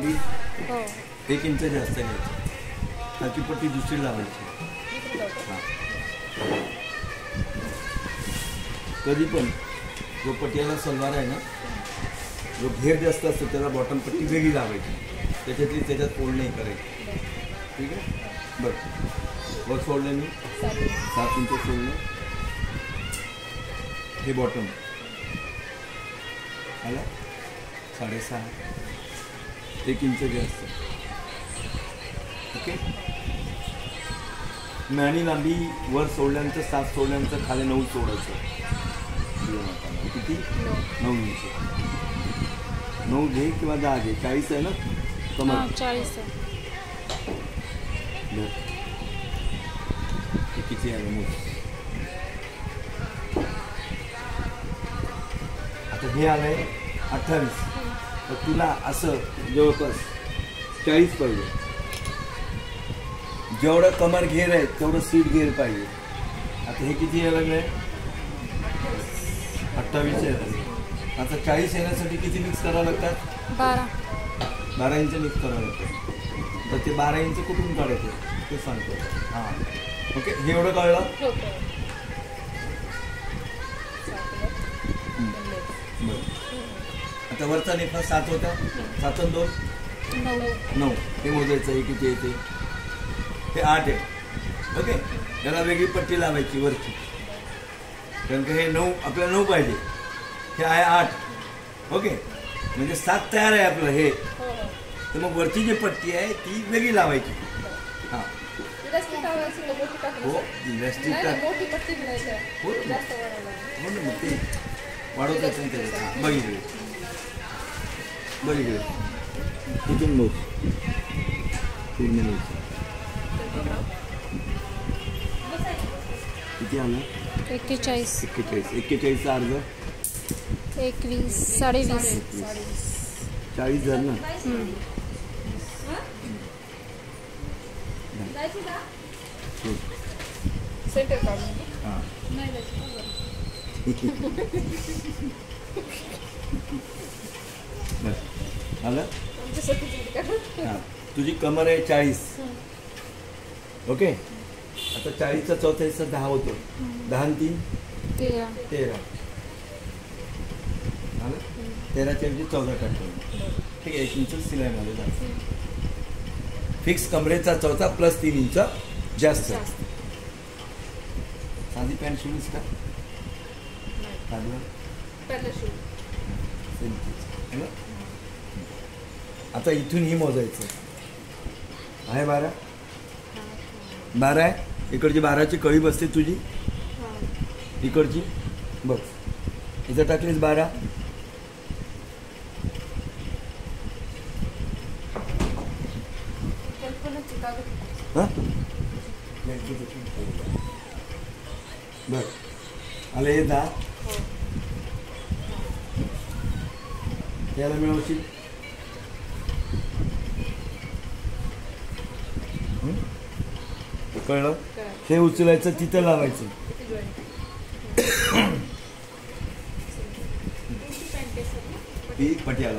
पट्टी हो 1 इंच जास्त घ्यायची, खालची पट्टी दुसरी लावायची. हां, कधी पण जो पटियाला सलवार आहे ना, जो घेर जास्त असतो त्याला बॉटम पट्टी वेगळी लावायची, त्याच्यात फोल्ड नाही करायची. ठीक आहे. बरं, वर सोडलं मी 7 इंच सोडलं. हे बॉटम आला 6.5, 1 इंच जास्त. ओके. मॅनी लांबी वर सोडल्यानंतर 7 सोडल्यानंतर खाली 9 सोडायचं. किती? 9 इंच. 9 घे किंवा 10 घे. 40 आहे ना कमर? 40 आहे. किती आहे मोज? आता हे आलंय 28. तर तुला असं जवळपास 40 पाहिजे. जेवढं कमर घेर आहे तेवढं सीट घेर पाहिजे. आता हे किती यायला लागलंय? 28 आहे. आता 40 येण्यासाठी किती मिक्स करावं लागतात? 12 इंच मिक्स करावं लागतं. तर ते 12 इंच कुठून काढायचं ते सांगतो. हां, ओके. हे एवढं कळलं? बरं. आता वरचा निफा 7 होता. 7 आणि 2 9. हे मोजायचं. हे किती येते? हे 8 आहे. ओके. त्याला वेगळी पट्टी लावायची वरची, कारण की हे 9 आपल्याला 9 पाहिजे. हे आहे 8. ओके. म्हणजे 7 तयार आहे आपलं हे. तर मग वरची जी पट्टी आहे ती वेगळी लावायची. हां, हो इलास्टिक हो ना, मग ते वाढवता येतं त्याच्यात. बघितलं तिथून मोज पूर्ण मोज. किती आलं? 41. 41चा अर्ज 21, 20.5. 40 झालं ना. हां, आलं. हां, तुझी कमर आहे 40. ओके. आता 40चा चौथा हिस्सा 10 होतो. 10 आणि 3 13. आलं. 13च्या ऐवजी 14 टाकतो. ठीक आहे. 1 इंच सिलाईमध्ये जातो. फिक्स कमरेचा चौथा प्लस 3 इंच जास्त. साधी पॅन्ट शिवलीस का? आता इथून ही मोजायचं आहे. 12 आहे. इकडची 12ची कळी बसते तुझी. इकडची बघ, इथं टाकलीस 12. बर, आलं हे 10. याला मिळवशील. कळलं? हे उचलायचं, तिथं लावायचं. ही पटियाला